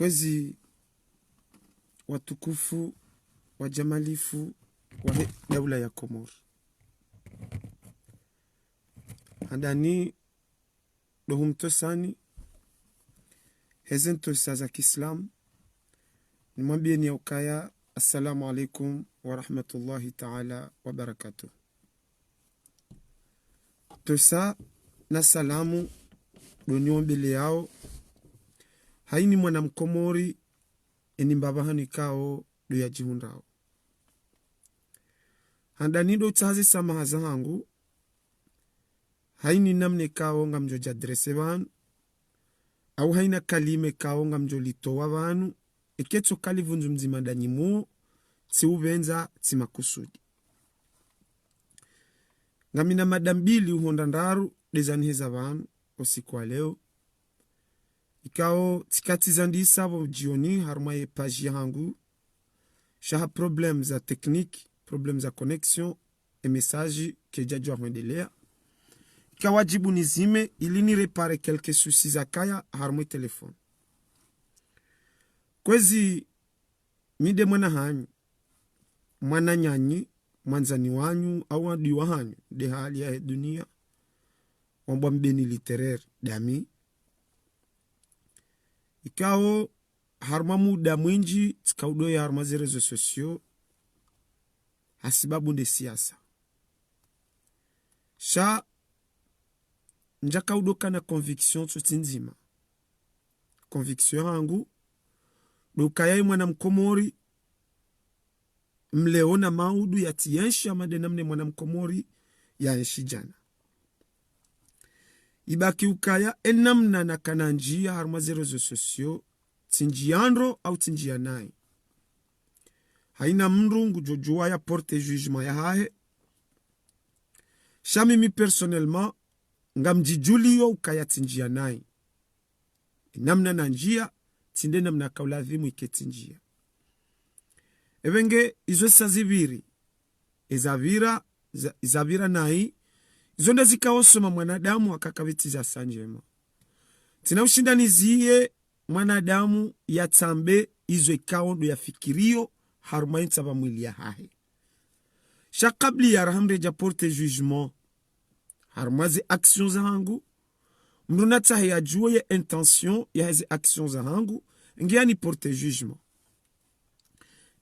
kwezi watukufu wajamalifu wa daula ya Komoro. Handani dohumtosani hezentosa za Kiislamu nimwambie ni ukaya assalamu alaikum wa rahmatullahi ta'ala wa barakatuh. Tosa na salamu donyo mbele yao haini mwana mkomori eni mbabahani kao do ya jihundao. Handani do tazi samahaza hangu haini namne kao nga mjo jadrese vanu au haina kalime kao nga mjo litowa vanu eketso kalivunzu mzima danyimu tsi uvenza tsi makusudi. Ngamina madambili uhondandaru dezaniheza vanu usiku wa leo. Ikao tikati zandisa vo jioni harumaye page yangu shaha problem za tekniki, problem za connexion e message ke jajwa huendelea. Ikawajibu nizime ili ni repare quelques soucis za kaya harumaye telefone. Kwezi mide mwana hanyu, mwana nyanyi, mwanzani wanyu au wadiwa hanyu de hali ya dunia wambwa mbeni literaire dami. Ikao harma muda mwinji tikaudo ya harma zerezo sosio hasibabu nde siasa. Sha njaka udoka na conviction tutinzima. Conviction hangu dokaya mwana mkomori mleona maudu ya tiyenshi amade namne mwana mkomori ya enshi jana. Ibaki ukaya enamna na kananjia harma zerezo sosio tinjiandro au tinjianai. Haina mrungu jojua ya porte jugement ya hahe. Shami mi personnellement ngamjijulio ukaya tinjianai. Namna na njia tinde namna kauladhimu iketi njia. Evenge izo saziviri izavira nai zonda zikaosoma mwanadamu wakakaviti za sanjema. Tina ushindanizie mwanadamu ya tambe izo ikaondo ya fikirio harumainta wa mwili ya hahe. Shakabli ya rahamreja porte jugement harumazi action za hangu mnunata ya juwe ya intention ya hezi action za hangu ngia ni porte jugement.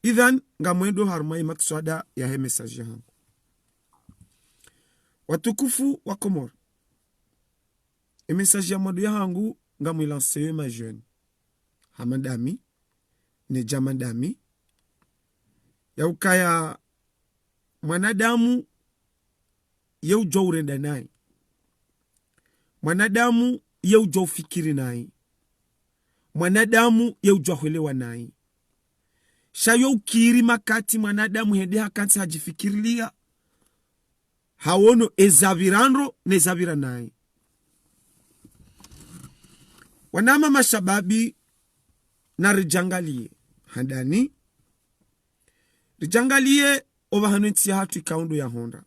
Idhan nga mwendo harumai makswada ya he message ya hangu. Watukufu wa Komoro. E message ya mwendo ya hangu nga mwilansewe ma jeune. Hamadami, ne jamadami. Ya ukaya mwanadamu ye ujo urenda nai. Mwanadamu ye ujo ufikiri nai. Mwanadamu ye ujo huelewa nai. Shayo ukiri makati mwanadamu hende hakansi hajifikirilia. Hawono ezavirandro nezavira nai. Wanama mashababi na rijangalie. Handani. Rijangalie ova hanuentia hatu ikaundo ya honda.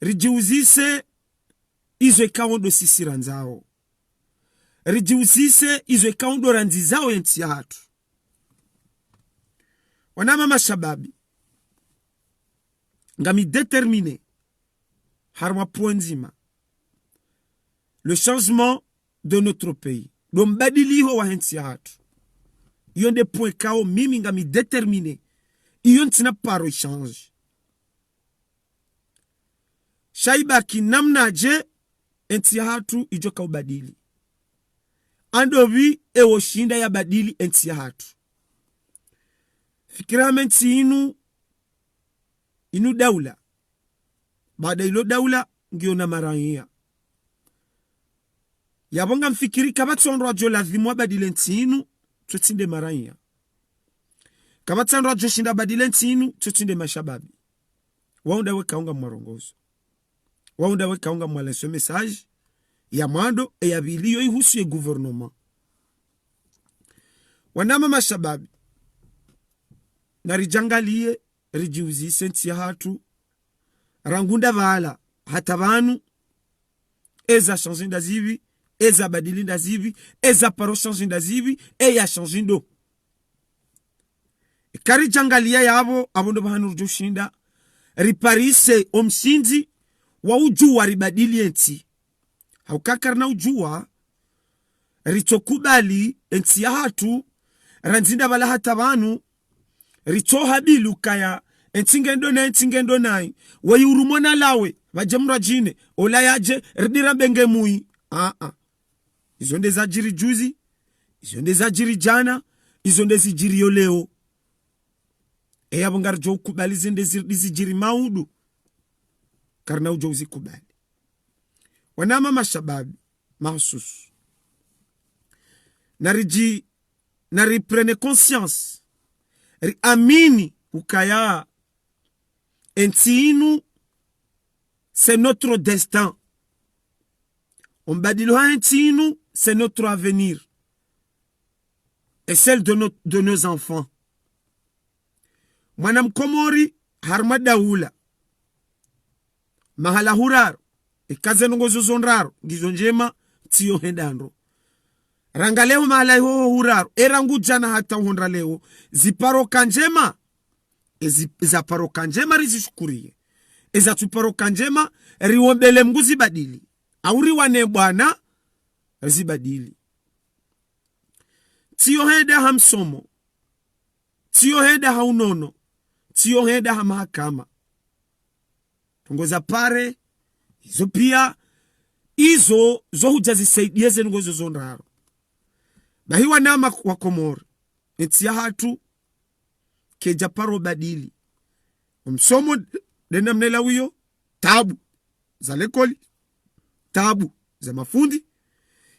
Rijiuzise izo ikaundo sisi ranzao. Rijiuzise izo ikaundo ranzizao entia hatu. Wanama mashababi ngami déterminé harma poenzima le changement de notre pays dombadiliho wa hensi hatu yonde point kao mimi ngami déterminé iyon tina paro change shaiba ki namna je enti hatu ijoka ubadili andovi ewo shinda ya badili enti hatu fikiramenti inu daula. Baada ilo daula ngio na marania. Yabonga mfikiri kabatondro ajo lazima wabadilenti inu tutinde marania. Kabatondro ajo shinda badilenti inu tutinde mashababi. Waunda weka unga mwarongozo. Waunda weka unga mwaleso message ya mwando e ya vilio ihusu ya gouvernement. Wanama mashababi na rijangalie rijiuzi senti ya hatu rangunda vala hata vanu eza chanzinda zivi eza badili ndazivi, eza paro change ndazivi, ya change ndo. Kari jangalia yabo, abondo bahanu rujushinda, riparise omshinzi, wa ujua ribadili enti. Haukakar na ujua, ritokubali enti ya hatu, ranzinda bala hata banu, ritohabilu kaya, entingendo nai, wayurumona lawe, wajemura jine, ola yaje, ridira benge mui. Izo nde za jiri juzi, izo nde za jiri jana, izo nde zi jiri yo leo. Yabongar jo kubali zinde zi jiri maudu. Karna ujo uzi kubali. Wanama mashababi, mahususu. Nari prene conscience. Ri amini ukaya. Entiinu, c'est notre destin. On badiloha entiinu, c'est notre avenir. Et celle de nos enfants. Mwanam komori harma daula. Mahala huraro. Ikaze nongozo zonraro. Gizo njema tiyo hendandro. Rangaleo mahala ho huraro. Erangu jana hata honra leo. Ziparo kanjema. Zaparo kanjema rizishukurie. Tuparo kanjema riwombele mguzi badili. Auri wane bwana rizibadili. Tiyo henda hamsomo. Tiyo henda haunono. Tiyo henda hamahakama. Tungoza pare. Izo pia. Izo zo hujazisaidieze nungozo zonraro. Bahiwa nama wa Komori. Enti ya hatu. Keja paro badili. Msomo dena mnela wiyo. Tabu. Za lekoli. Tabu. Za mafundi.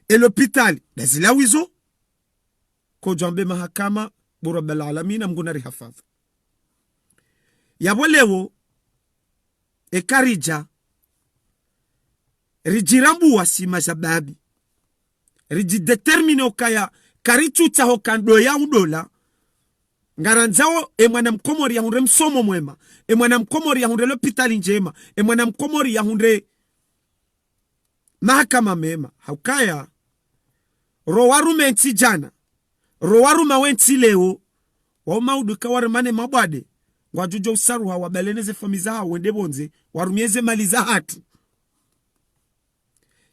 L'hôpital. Dazila wizo. Kojambe mahakama. Burabal alamina mgunari hafadha. Yabolewo. Karija. Rijirambu wasi majababi. Rijidetermine okaya. Karichuta hokando ya udola. Ngaranzao mwana mkomori ya hunre msomo mwema. Mwana mkomori ya hunre l'hôpital njema. Mwana mkomori ya hunre mahakama mema. Haukaya. Rowaru menti jana. Rowaru mawenti leo. Waudu kawari mane mabwade. Wajujo usaru hawa beleneze famiza hawa wende bonze. Warumieze maliza hatu.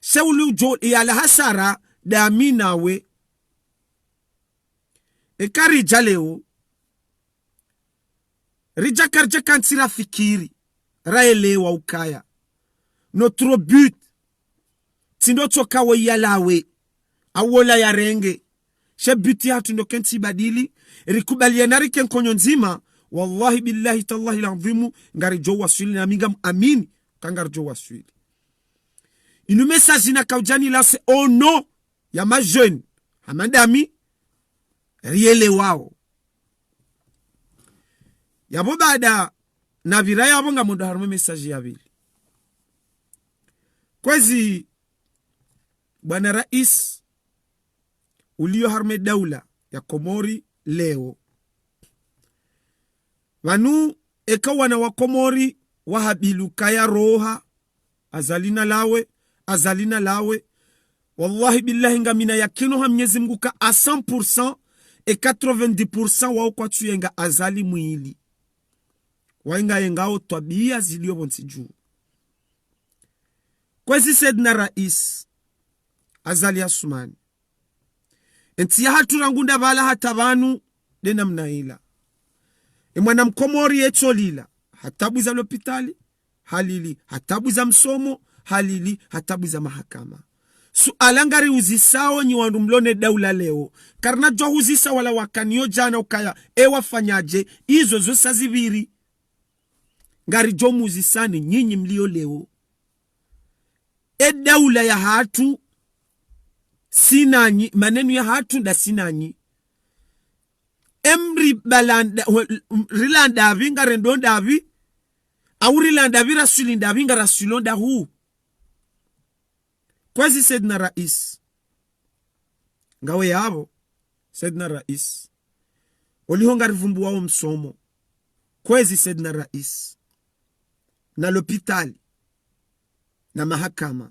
Sheulu ujo iyala hasara damina we. Ekari jaleo. Rija karja kansira fikiri. Raelewa ukaya. Notre but. Tindo toka we yalawe. Awola ya renge. She buti hatu ndo kenti badili. Rikubali ya nari ken konyo nzima. Wallahi billahi tallahi l'anzimu. Ngari jo waswili na mingam amini. Kangar jo waswili. Inu message na kaujani la se ono. Ya ma jeune. Hamandami. Riele wao. Yabo bada na viraya abonga mundo harume message ya vili. Kwezi bwana rais ulio harume daula ya Komori leo. Wanu ekawana wa Komori wahabilu kaya roha azalina lawe. Wallahi billahi ngamina yakino hamnyezi mguka a 100% et 90% wao kwa tuyenga azali mwili. Wainga yengao tabia zilio bonsi juu. Kwezi sedna rais Azali Assoumani. Enti ya hatu rangunda bala hata banu dena mnaila. Mwana mkomori yecho lila. Hatabu za l'hôpital halili. Hatabu za msomo halili. Hatabu za mahakama. Alangari uzisao nyi wanumlone daula leo. Karna jwa uzisa wala wakanyo jana ukaya. Ewa fanyaje. Izo zosa ziviri. Ngari jomu uzisani nyinyi mlio leo. Daula ya hatu. Sinanyi. Manenu ya hatu da sinanyi. Emri balanda. Rilanda vinga rendonda vi. Au rilanda vi rasulinda vinga rasulonda huu. Kwezi sedna rais. Ngawe yabo. Sedna rais. Olihonga rivumbu wao msomo. Kwezi sedna rais. Na l'hôpital. Na mahakama.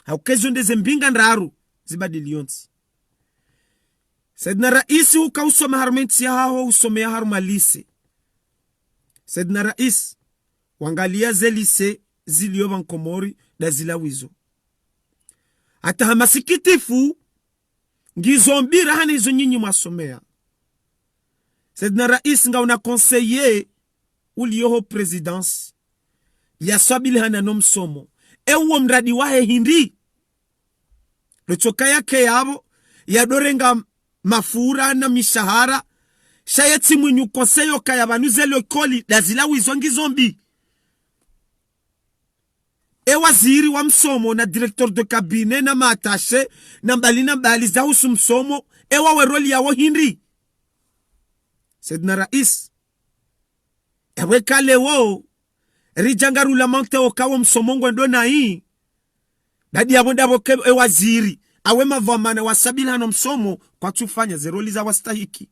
haukezo ndeze mbinga ndaru zibadilionzi. Saidna Rais huka usoma harumenti ya hao usome ya harumalise. Saidna Rais wangalia zelise zilioba nkomori da zilawizo. Hata hamasikitifu ngizo mbira hana hizo nyinyi mwasomea. Saidna Rais nga una conseiller ulioho presidence ya swabili hana no msomo. Ewo mradi wahe hindi. Lochoka yake yabo ya dorenga mafura na mishahara. Shayeti mwenyu konseyo kaya banuze lokoli da zilawizo ngizombi. Waziri wa msomo na directeur de cabinet na maatashe na mbali za husu msomo wawe roli yawo hindi. Saidna Rais kale wo rijangarula mante okawo msomo ngwendo na hii dadi yabo waziri awe mavamana wasabila no msomo kwa tufanya zeroli za wastahiki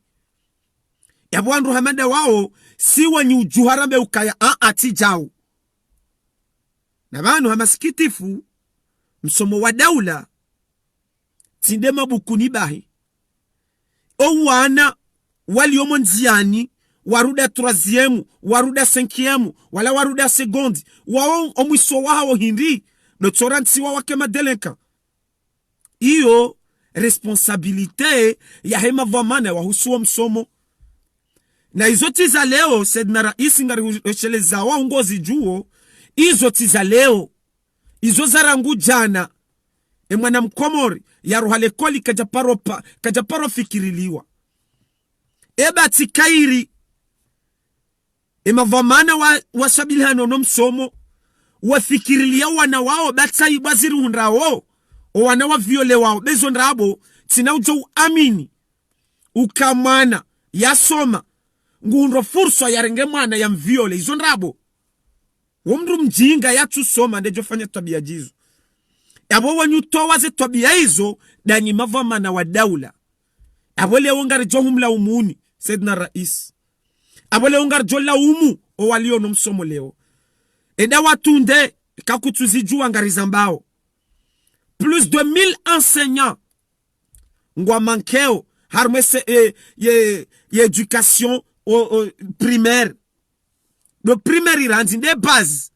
yabo andu hamada wao si wanyu ujuharabe ukaya ati jao. Na banu hamasikitifu msomo wa daula tindema bukuni bahi wana wali omo nziani waruda 3e waruda 5e wala waruda secondi wao omwiso wao hindi no toranti wa wake madeleka. Iyo responsabilite ya hema vamana wa husuo msomo. Na izoti za leo Saidna Rais ngari usheleza wa ngozi juo. Izo tiza leo izo zarangu jana mwana mkomori ya ruhale koli kajaparo fikiriliwa bati kairi mavamana wa shabilihano no msomo wafikirilia wana wao batai baziri hundrao wana wa viole wao bezo ndrabo tina ujo amini ukamana ya soma ngundo fursa ya renge mwana ya mviole izo ndrabo womru mjinga ya tusoma ndejo fanya tabia jizo. Yabo wanyutowa ze tabia hizo danyi mavamana wa daula. Abo leo ngari johumla umuni Saidna Rais. Abo leo ngari jola umu o walio no msomo leo. Eda watunde kakutuzijua ngari zambao. Plus de 1000 enseignants ngwa mankeo harmese ye éducation primaire. Le primaire irandi de base.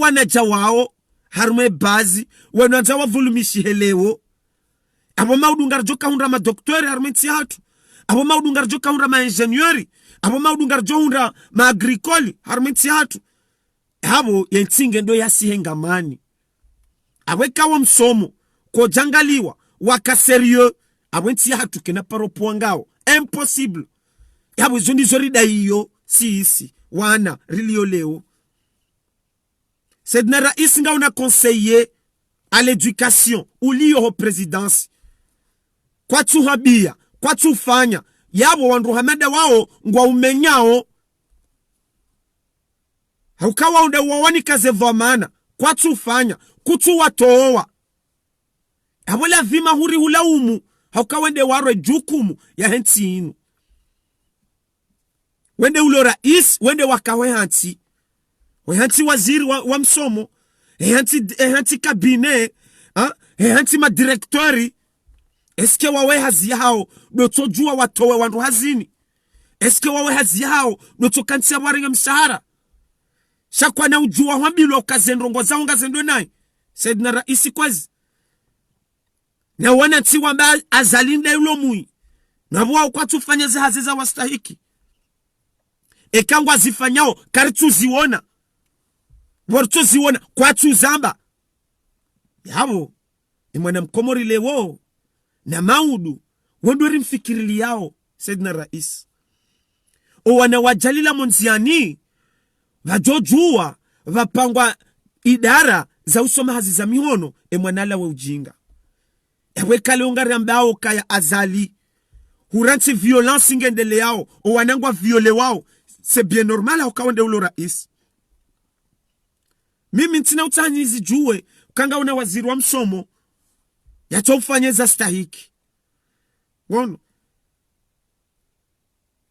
Wana jawao harume base wana jawa volumishi helewo. Abo maudungar joka hundra ma docteur harume tiatu. Abo maudungar joka hundra ma ingenieri. Abo maudungar joka hundra ma agricole harume tiatu. Abo yentinge ndo yasi hengamani. Aweka wa msomo ko jangaliwa waka serieux. Abo tiatu kena paro puangao. Impossible. Abo zondi zorida iyo. Si wana rilio leo. Saidna Rais nga una conseiller à l'éducation ulio ho présidence kwa tuhabia kwa tufanya yabo wandu hamada wao ngwa umenyao haukawa unde wawani kaze vamana kwa tufanya kutu watowa habola vima huri hulaumu haukawa nde warwe jukumu ya henti inu wende ulo rais wende wakawe hanti waziri wa msomo hanti kabine hanti madirektori eske wawe hazi hao dotojua watowe wandu hazini eske wawe hazi hao dotokantia waringa mshahara shakwa na ujua wambilo kazendrongo zao ngazendo nai Saidna Rais kwazi na wana tiwa mba azalinde ulo mui na wao kwa tufanya hazi za wastahiki ekangwa zifanyao karitu ziwona warto ziwona kwa tuzamba yabo mwana mkomori lewo na maudu wondori mfikirili yao Saidna Rais o wana wajalila monziani vajojua vapangwa idara za usoma hazi za mihono mwanala we ujinga kale ongari ambao kaya azali huranti violence ngendele yao o wanangwa viole wao. C'est bien normal ukawende ulo rais. Mimi ntina utanyizi juwe kanga una waziri wa msomo yato ufanyeza stahiki. Wono.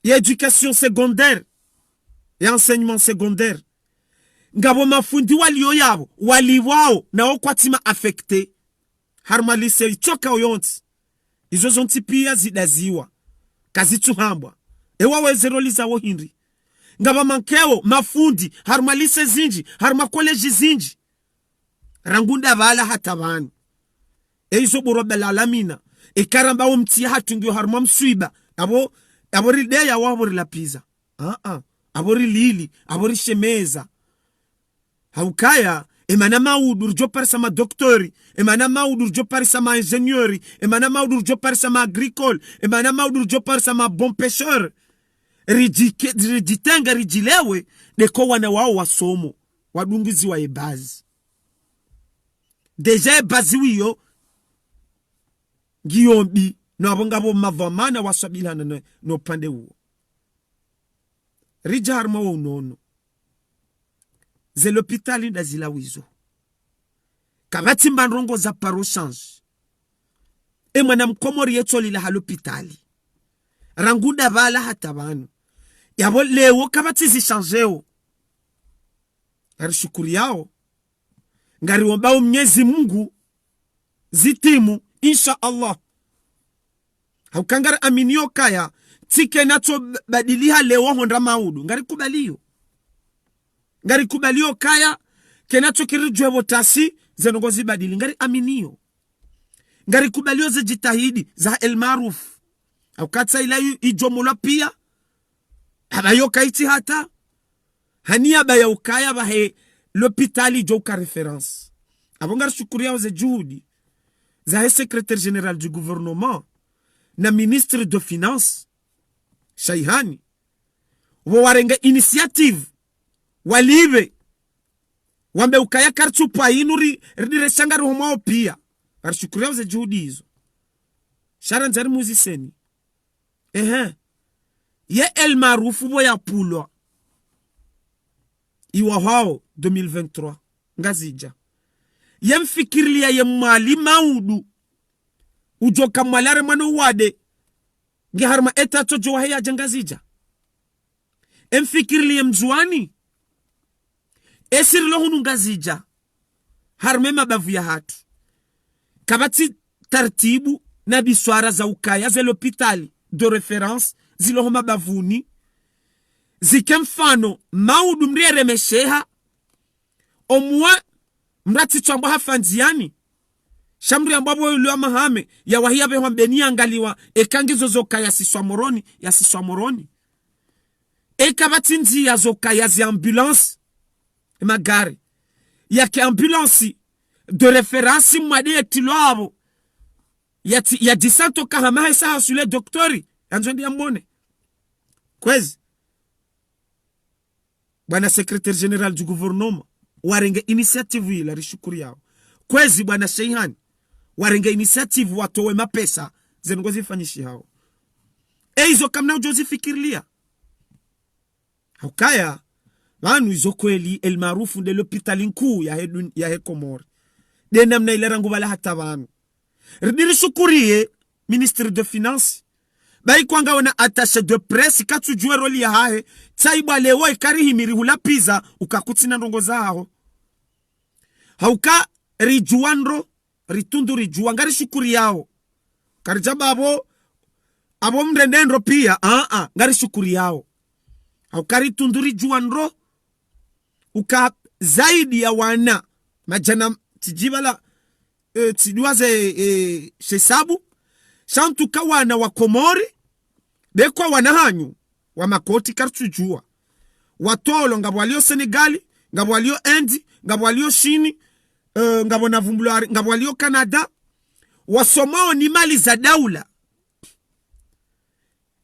Ya éducation secondaire. Ya enseignement secondaire. ngabo mafundi walio yabo waliwao nao kwatima affecté harmalise choka oyonti izo zonti pia zidaziwa kazituhambwa ewa wezeroliza wo hinri ngaba mankeo mafundi harmalise zinji harma college zinji rangunda bala hatabani eizo borobel alamina ekaramba omti hatungyo harma mswiba abori deya wabori lapiza abori lili abori shemeza haukaya emana maudur jo parsa ma doctori emana maudur jo parsa ma ingénieuri emana maudur jo parsa ma agricole emana maudur jo parsa ma bon pêcheur rijitenga rijilewe deko wana wao wasomo wadungizi wa ebazi deja ebazi wiyo giyombi no abongabo mavamana wasabilana no pande uo rijarma wo nono ze l'hôpital ndazila wizo kabati mbandrongo za paro change e mwana mkomori yetoli la l'hôpital rangunda bala hatabanu yabo lewo kabati zishangeo arishukuri yao ngari wombao mnyezi Mungu zitimu insha Allah haukangara aminio kaya tike nato badiliha lewo hondra maudu ngari kubalio kaya kenacho kirijwe botasi zenongozi badili ngari aminio ngari kubalio ze jitahidi za el maruf au katsa ila ijomola pia abayo kaiti hata hania baya ukaya bahe l'hôpital joka référence abongar shukuria ze juhudi za secrétaire général du gouvernement na ministre de finance Shaihani warenga initiative walibe wambe ukaya karchupa inuri ridire shangari homao pia arshukuria ze juhudi hizo sharan zari muziseni ye el marufu boya pulwa iwa hao 2023 ngazija ye mfikirilia ye mali maudu ujoka malare mano wade nge harma etato jowa heya jangazija mfikirilia mzuani esiri lohunu ngazija harme mabavu ya hatu kabati tartibu na biswara za ukaya ze l'hôpital de référence ziloho mabavuni zikemfano maudu mriere mesheha omwa mrati chamba hafanziani shamri ambabo yulua mahame ya wahia bewa mbeni angaliwa ekangizo zoka ya siswa moroni ekabati nzi ya zoka ya zi ambulance magari ya ke ambulance de référence mwade etilo abo ya disanto kahama hesa hasule doktori anzondi ya mbone kwezi bwana secrétaire général du gouvernement warenge initiative ila rishukuri yao kwezi bwana Sheihani warenge initiative watowe mapesa zengozi fanyishi hao eizo kamna ujozi fikirilia haukaya wanu izo kweli el marufu de l'hôpital nkuu ya Hekomori de namna ile rangu bala hata wanu ridiri shukurie ministre de finance bai kwanga wana attaché de presse katu juwe roli ya hae taibwa lewo ikari himiri hula pizza ukakutina ndongo zao hauka rijuandro ritundu rijuangari shukuri yao karijaba abo mrendendro pia ngari shukuri yao hauka ritundu rijuandro uka zaidi ya wana majana tijibala tiduaze shesabu shantuka wana wa Komori bekwa wana hanyu wa makoti kartujua watolo ngabo walio Senegali ngabo walio Endi ngabo walio Shini ngabo na vumbulari ngabo walio Canada wasomao ni mali za daula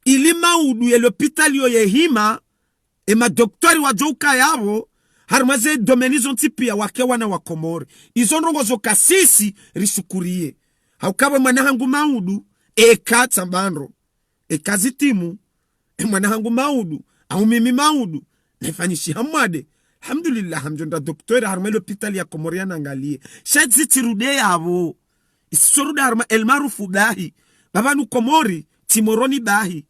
ili maudu ya l'hôpital yo yehima ema doktori wa joka yabo harmaze domenizo ntipia wake wana wa Komori izo ndongo zo kasisi risukurie haukawe mwanahangu maudu eka tambandro ekazitimu mwanahangu maudu au mimi maudu naifanyishi hamade alhamdulillah hamjonda doktori harma l'hôpital ya Komoriana angalie shadzi rude yabo isoruda harma el marufu bahi babanu Komori timoroni bahi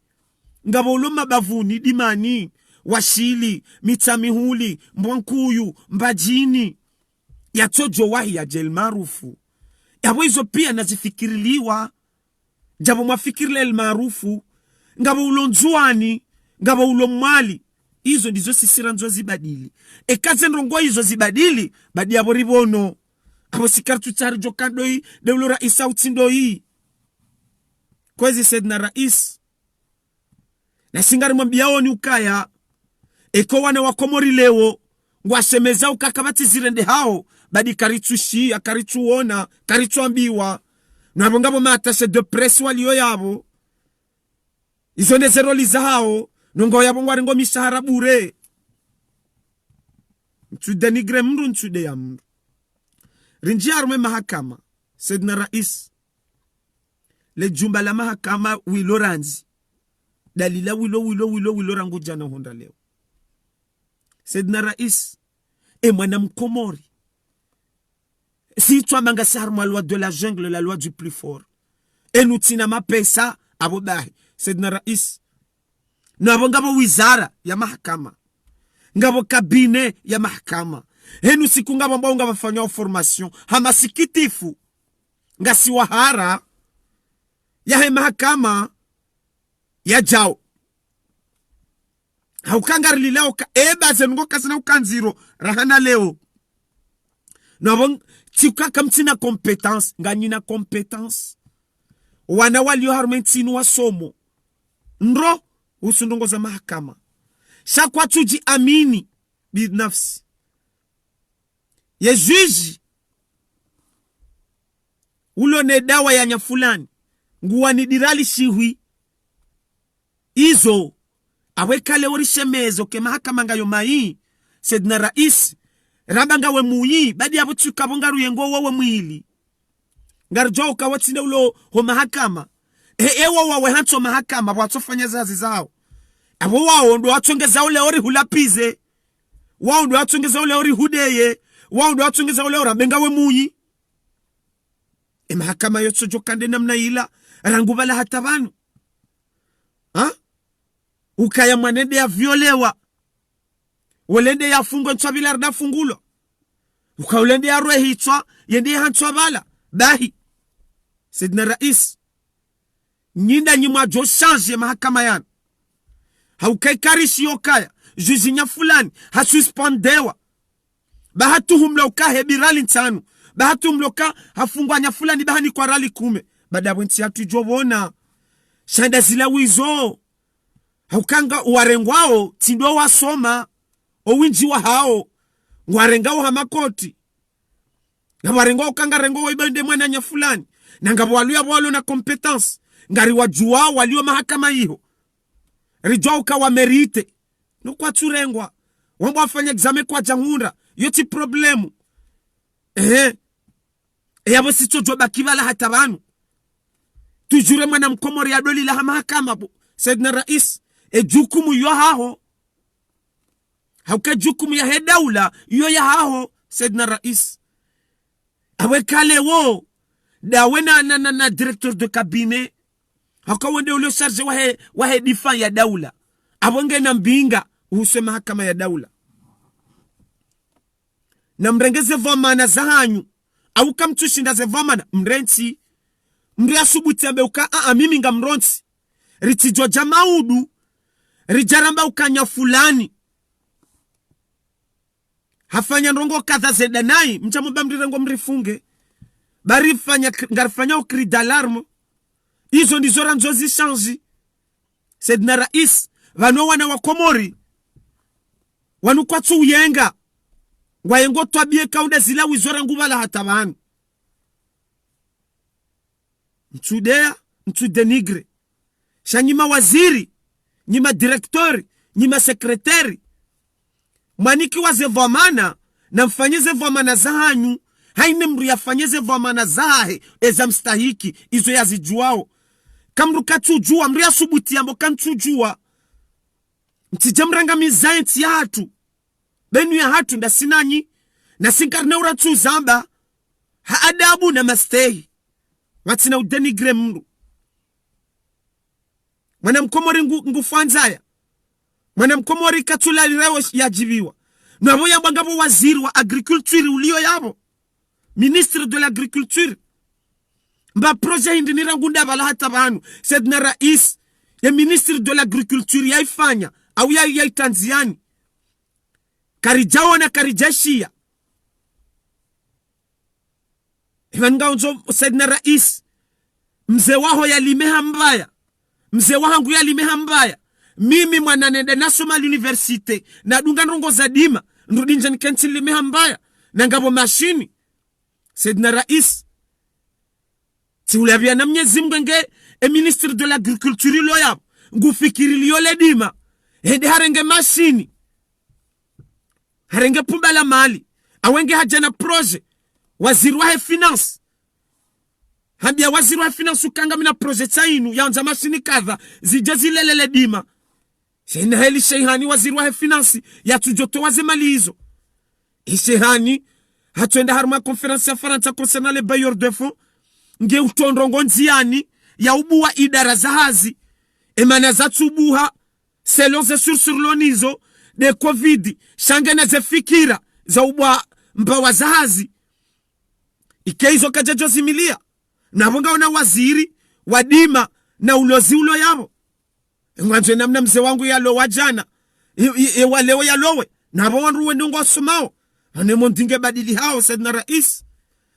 ngabo uloma bavuni dimani washili, mitamihuli, mbwankuyu, mbajini. Yatojo wahi ya jel marufu. Yabo hizo pia nazifikiriliwa. Jabo mwafikirile el marufu. Ngabo ulonzuani, ngabo ulomwali. Hizo ndizo sisira nzo zibadili. Kaze nrongo hizo zibadili, badi yabo ribono. Abo sikartu tari jokandoi, deulo raisa utindoi. Kwezi Saidna Rais. Na singari mwambiao ni ukaya. Eko wane wakomori leo. Ngwasemeza ukakabati zirende hao. Badi karichushi, karichuona, karichuambiwa. Nwabongabo matashe de presi walio yabo. Izo nezeroli za hao. Nungo yabo ngwaringo mishahara bure. Denigre mru nchude ya mru. Rinjia arume mahakama. Saidna Rais. Le jumba la mahakama wilo ranzi. Dalila wilo rangu jana honda leo. Saidna Rais. Mwana mkomori. Si tu amanga sarma loi de la jungle, la loi du plus fort. Nous tina mapesa abobahi. Saidna Rais. Nabo ngabo wizara ya mahakama. Ngabo kabine ya mahakama. Nous siku ngabo mbao ngabo fanya formation. Hamasikitifu. Ngasi wahara. Ya he mahakama. Ya jao. Haukangari lileo ka eba ngo kasina ukanziro. Rahana leo. Nabo tika kamtina compétence. Nganyina compétence. Wana walio harmentinu wa somo. Nro. Usundongo za mahakama. Shakwa tuji amini. Binafsi. Ye juji. Ulo ne dawa ya nyafulani. Nguwa ni dirali shihui. Izo. Awekale orishemezo ke mahakama ngayo mai. Saidna Rais. Rabanga we muyi. Badi yabu tukabongaru yengo wawe mwili. Ngarjo kawatinde ulo ho mahakama. Ewa wawe hanto mahakama. Watofanya zazi zao. Abo wao ndo watongeza ule ori hulapize. Wao ndo watongeza ule ori hudeye. Wao ndo watongeza ule ora benga we muyi. Mahakama yotso jokande namna ila. Rangubala hata banu. Ukaya mwanende ya violewa. Walende ya fungo nchabila rda fungulo. Ukaulende ya roe hitwa. Yende ya hanchwa bala. Bahi. Saidna Rais. Nyinda nyima jo change mahakama yana. Haukai karishi yokaya. Jujinya fulani. Hasuspandewa. Bahatu humla ukahe birali ntanu. Bahatu humloka hafungwa nya fulani bahani kwa rali 10. Bada wenti hatu jobona. Shanda zila wizo. Haukanga uwarengwao. Tindo wa soma. Owinji wa hao. Uwarengao hamakoti. Na warengwao kanga rengwao waibende mwana nya fulani. Na ngabo waluya walo na competence. Ngari wajua walio mahakama hiyo. Rijwa ukawa merite. Nukwa turengwa. Wambo wafanya exame kwa jangunda. Yoti problemu. Yabo sito joba kibala hata banu. Tujure mwana mkomori ya doli la mahakama. Saidna Rais. Jukumu yo haho. Hauka jukumu ya hedaula. Yo ya haho. Saidna Rais. Awe kale wo. Dawe na directeur de cabinet. Hauka wende ulio charge wahe difan ya daula. Awenge na mbinga. Uhuswe mahakama ya daula. Na mrengeze vomana za hanyu. Awuka mtushinda ze vomana. Mrensi. Mria subuti ambeuka. Mimi nga mronsi. Ritijwa jamaudu. Rijaramba ukanya fulani. Hafanya nrongo kadha zedanai. Mchamuba mrirengo mrifunge. Bari ngarifanya ukri d'alarme. Izo ndizora nzozi shanji. Saidna Rais. Vano wana wakomori. Wanu kwa tu uyenga. Wayengo tuabie kaunda zila wizora ngubala hatabani. Mchudea. Mchudenigre. Shanyima waziri. Nyima direktori. Nyima sekretari. Maniki waze vomana. Na mfanyize vomana za hanyu. Haine mru yafanyize vomana zahe. Eza mstahiki. Izo yazijuao. Kamru katujua. Mru ya subuti yambo kantujua. Mtijamranga mizaenti ya hatu. Benu ya hatu nda sinanyi. Na sinkarne uratu zamba. Haadabu na mastehi. Watina udenigre mru. Mwana mkomori ngufanzaya. mwana mkomori katula lirewe yajibiwa nabo yambangabo waziri wa agriculture ulio yabo ministre de l'agriculture mba projet hindi nirangunda bala hata banu sedna rais ya ministre de l'agriculture yaifanya au ya Tanzania karijao na karijashia Hivanga unzo sedna rais mzee waho yalimeha mbaya mzee wangu yalimeha mbaya mimi mwana nenda National University na dunga nrongo za dima ndudinja nikensi limeha mbaya na ngabo mashini sedna rais si ulabia na Mwenyezi Mungu nge ministre de l'agriculture lo yabo ngufikiri liyo le dima hende harenge mashini harenge pumba la mali awenge hajana projet waziri wa finance hambia waziri wa finance ukanga mina projet sainu yaanza mashini kadha zijazilelele dima shena heli shehani waziri wa finance yatujoto waze mali hizo shehani hatuenda haruma conference ya Faransa concernant les bailleurs de fonds nge utondrongo nziani ya ubuwa idara za hazi emana za tubuha selon ze surlonizo de covid shangana ze fikira za ubuwa mbawa za hazi ikeizo kajajo zimilia na bonga una waziri wadima na ulozi ulo yabo ngwanzo namna mzee wangu yalo wajana waleo yalowe na bonru wendongo somao ane mondinge badili hao sedna rais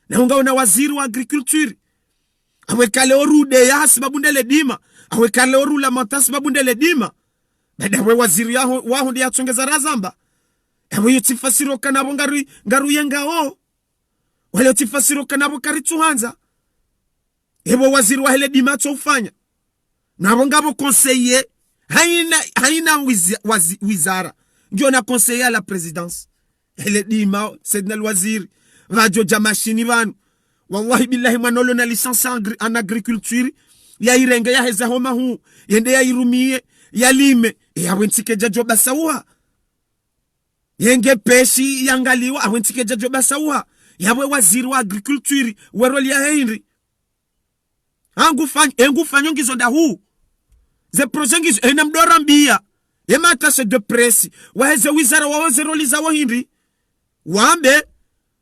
na unga una waziri wa agriculture awekale orude ya sababu ndele dima awekale orula mata sababu ndele dima bada we waziri yaho waho ndi yatsongeza razamba awe yotifasiro kanabo ngaru yengao wale yotifasiro kanabo karituhanza ebo waziri wa hele dima tsofanya nabo ngabo conseiller haina wizara ndio na conseiller à la présidence hele dima sedna waziri radio jamashini banu wallahi billahi manolo na licence en agriculture ya irenge ya heza homa hu yende ya irumie ya lime ya wentike jajo basawa yenge peshi yangaliwa awentike jajo basawa yawe waziri wa agriculture weroli ya Henry engu fanyo ngizo da hu ze projet ngizo enamdora mbia yema attaché de presse waheze wizara wawaze roli za Henry wambe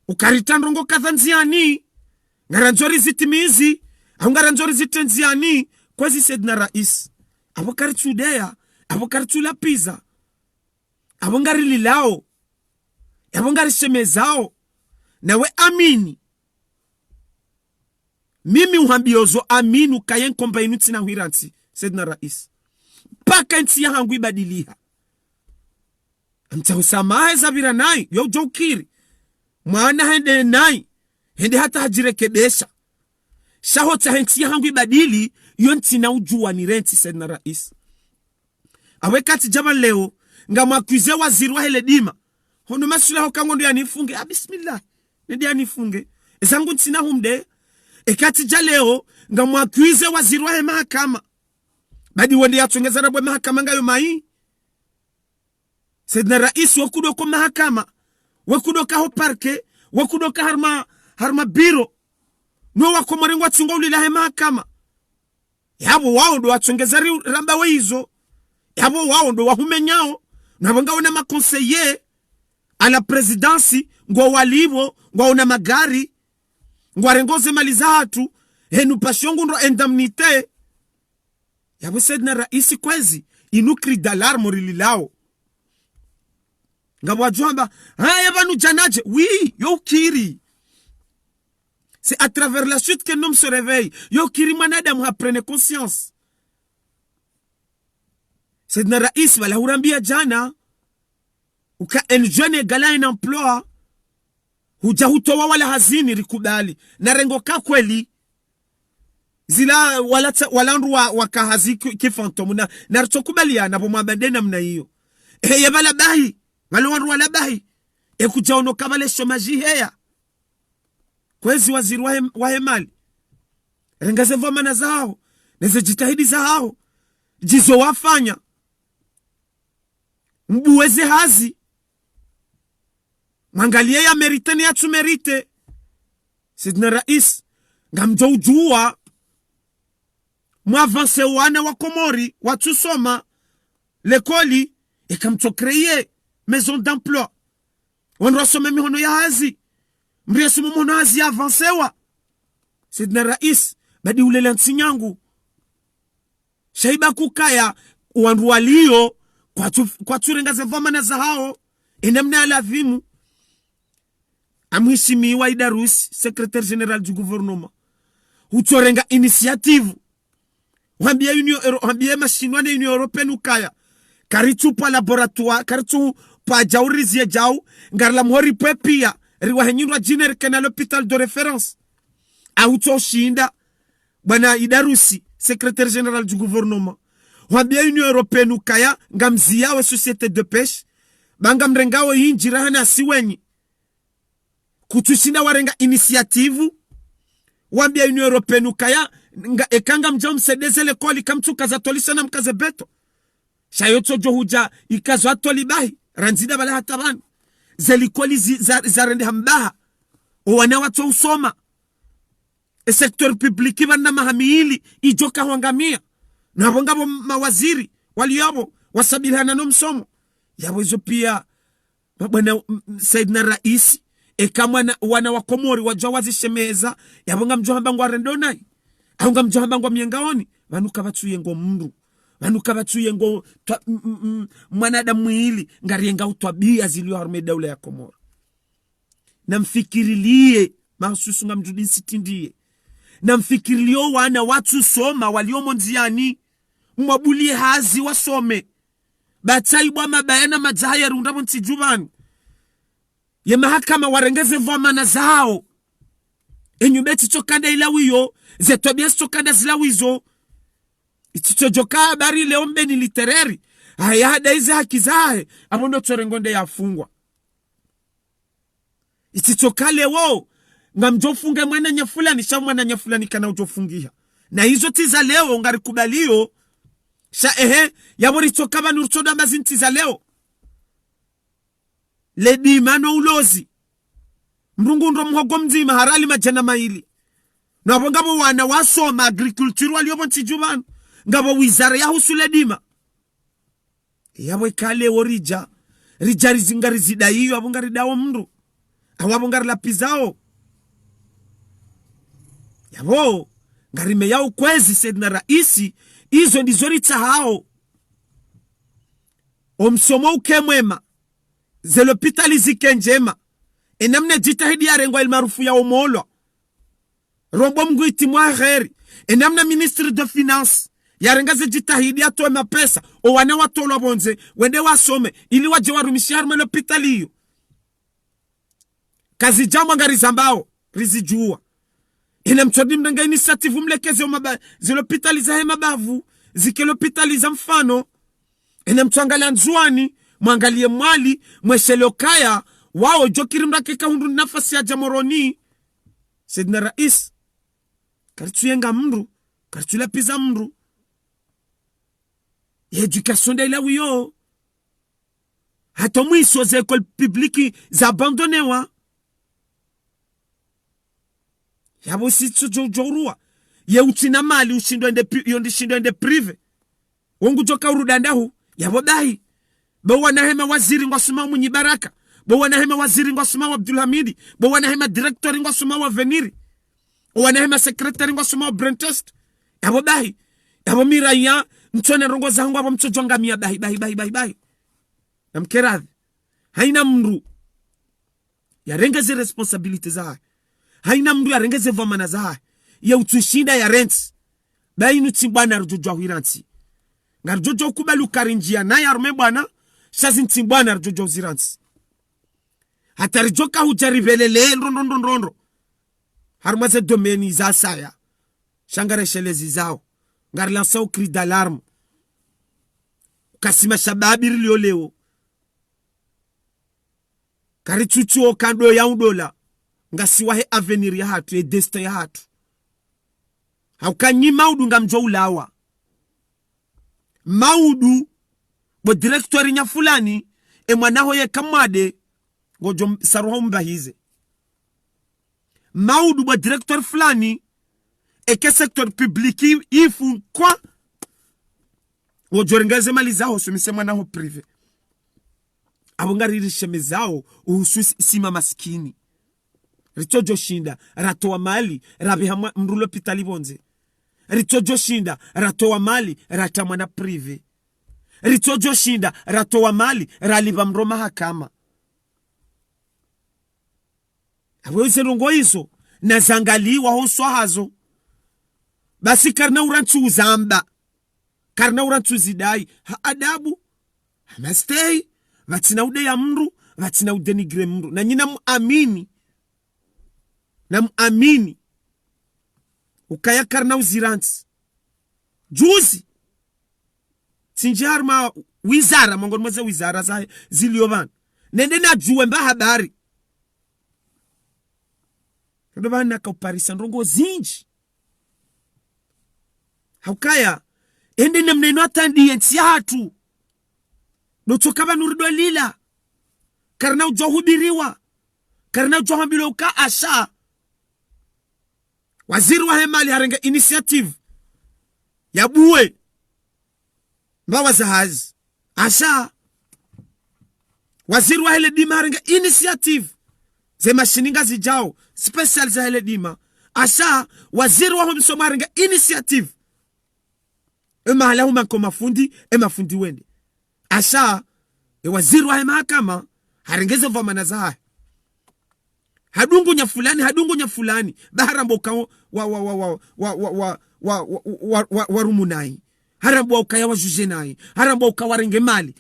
ukaritandrongo kathanziani ngaranzori zitimizi au ngaranzori zitenziani kwezi sedna rais abokari tudea abokari tula pizza abongari lilao abongari semezao nawe amini mimi uhambiozo aminu kayen komba inuti na huiranti sedna rais paka nti ya hangu ibadiliha amta usamahe zabira nai yo jokiri mwana hende nai hende hata hajirekebesha shahota henti ya hangu ibadili yonti na ujua ni renti sedna rais awekati jama leo nga mwakuize waziri wa hele dima hono masula hokango ndio anifunge bismillah ndio anifunge ezangu ntina humde ekati jaleo nga mwakuize waziri wa mahakama badi wende yatongeza rabwe mahakama ngayo mai sedna rais wakudoko mahakama wakudoka ho parke wakudoka harma biro no wakomarengo atsunga ulila mahakama yabo wao ndo watongeza ramba weizo yabo wao ndo wahumenyao na banga una maconseiller à la présidence ngo walivo ngo una magari ngo arengoze mali za watu henu pashongo ndo indemnité yabo sedna rais kwezi inukri d'alarme rililao ngabo wajomba haya banu janaje oui yo kiri c'est à travers la chute que l'homme se réveille yo kiri manadamu aprene conscience sedna rais wala hurambia jana uka enjone gala in emploi hutowa wala hazini rikubali na rengo ka kweli zila walandu wakahazi kifantomu na narchokubaliana bo mabandena mna hiyo yabala bahi walondu wala bahi ekujaono kabale shomaji heya kwezi waziri wa hemali rengaze vomana zao neze jitahidi zao jizo wafanya mbuweze hazi mangalie ya merite ni atu merite sidna rais ngamjo ujua mwavanse wane wa Komori watu soma lekoli et comme tu créer maison d'emploi on rasome mihono ya hazi mresu mhono hazi avancewa Sidna Rais badi ulela nsinyangu shaiba kukaya wanrualio kwa turenga za vamana za hao inamna alavimu amheshimiwa Idarus secrétaire général du gouvernement utorenga initiative wambia mashinwane Union Européenne ukaya karitu pa laboratoire karitu pa jaurizie jau ngarla mhori pepia riwa henyinwa jiner kana l'hôpital de référence auto shinda bwana Idarusi secrétaire général du gouvernement wambia Union Européenne ukaya ngamzia wa société de pêche banga mrengawo yinjira hana siwenyi kutushinda warenga initiative wambia Union Européenne ukaya ekanga mjom sedeze lekoli kamtuka za tolisa na mkaze beto shayoto johuja ikazo atolibahi ranzida bala hataban zelikoli zarende hambaha wana watu usoma secteur public bana mahamili ijoka wangamia na bongabo mawaziri waliobo wasabilana no msomo yabo hizo pia bwana Saidna Rais ekamwa wana wa Komori wajawazi shemeza yabonga mjohamba ngwa rendonai aunga mjohamba ngwa miengaoni banuka batuye ngo mndu banuka batuye ngo mwanadamu hili ngarienga utwabia zilio harme daula ya Komori na mfikirilie mahususu ngamjudin sitindie na mfikirilio wana watu soma waliomo nziani mwabulie hazi wasome bataibwa mabayana majaya rundabo ntijubani ye mahakama warengeze vamana zao enyubeti chokanda ilawiyo zetobies chokanda zilawizo itichojoka habari leombe ni literary hayada hizi haki zae abondo chorengonde yafungwa itichoka lewo ngamjofunge mwana nyafulani sha mwana nyafulani kana ujofungia na hizo tiza leo ngarikubalio sha yabori chokaba nurchoda mazinti za leo ledi mano ulozi mrungu ndo mhogo mzima harali majana maili na ngabo wana wasoma agriculture waliobo ntijubano ngabo wizara ya husu ledima yabo ikale orija rijari zingari zida hiyo abongari dawo mndu awabongari lapizao yabo ngarime yao kwezi Saidna Rais izo ndizo rita hao omsomo ukemwema zelopitali zikenjema enamne jitahidi ya rengwa ilmarufu ya omolo rombo mguiti mwa gheri enamne ministre de finance ya rengaze jitahidi ya toa mapesa o wane watolo bonze wende wasome ili waje warumishi harme lopitali hiyo kazi jambo ngari zambao rizijua ina mchodi mnanga initiative mlekeze zelopitali za hema bavu zikelopitali za mfano ina mtuangalia nzuani mwangalie mwali mweshelokaya wao jokiri mrakeka hundu nafasi ya jamoroni Saidna Rais karituyenga mndu karitula piza mndu education de la wiyo hata mwiso za école publique za abandonewa yabo sitso jorua ye utina mali ushindo ende prive wongu joka urudandahu yabo dai bo wanahema waziri ngwasuma munyi baraka bo wanahema waziri ngwasuma Abdul Hamidi bo wanahema director ngwasuma wa Veniri wanahema secretary ngwasuma Brentest yabo dai yabo miraya mtone rongo zangu abo mchojonga mia bai na mkeradhi haina mndu yarengeze responsibility za haina mndu yarengeze vamana za ya utushinda ya rent bainu timbana rujojwa hiranti ngarjojo kubalu karinjia na yarme bwana shazi timbana rujojwa ziranti hatarijoka hujaribelele rondo harmaze domeni za saya shangare shelezi zao ngarlansa au cri d'alarme kasima shababiri lioleo karichuchuo kando ya udola ngasiwahe avenir ya hatu destin ya hatu haukanyi maudu ngamjo ulawa maudu bo directori nya fulani mwanaho ye kamade gojo saruho mbahize maudu bo director fulani ke secteur public ifu kwa gojo rengaze mali zao sumise mwanaho privé abongari shemezao uhusu sima maskini ritojo shinda ratoa mali rabiha mrulo pitali bonze ritojo shinda ratoa mali ratamwa na prive ritojo shinda ratoa mali raliba mroma hakama aweze rongo hizo na zangaliwa honswa hazo basi karna urantu zamba karna urantu zidai ha adabu hamastei vatina ude ya mru vatina ude nigre mru na nyina muamini ukaya karna uziranti juzi tinjarma wizara mongoni mweze wizara za ziliovan nende na juwe mba habari ndo bana ka Paris ndongo zinji haukaya ende namneno atandi ensi hatu notoka banurido lila karna ujohubiriwa karna ujohambilo ka asha waziri wa hemali harenga initiative ya buwe mbawa zahazi asha waziri wa hele dima harenga initiative ze mashininga zijao special za hele dima asha waziri wa homsoma harenga initiative mahala huma kwa mafundi wende asha waziri wa mahakama harengeze vamana zaha hadungu nya fulani baharambo kao warumunai harambo ukaya wajujenai harambo ukawarenge mali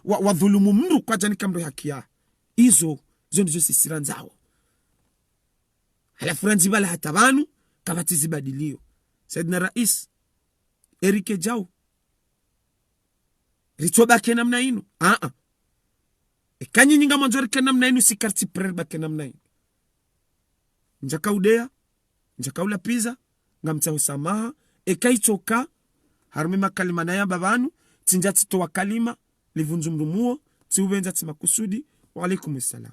wa dhulumu mru kwa jani kamro hakia izo ndizo sisira nzao halafu ranzibala hatabanu kabati zibadilio Saidina Rais Erike Jau ritoba ke namna inu kanyi nyinga manjori ke namna inu si karti prerba ke namna inu njaka udea njaka ula pizza ngamta usamaha kaitoka harume makalima na ya babanu tinjati towa kalima livunzumrumuo tiubenza timakusudi wa alaikumussalam.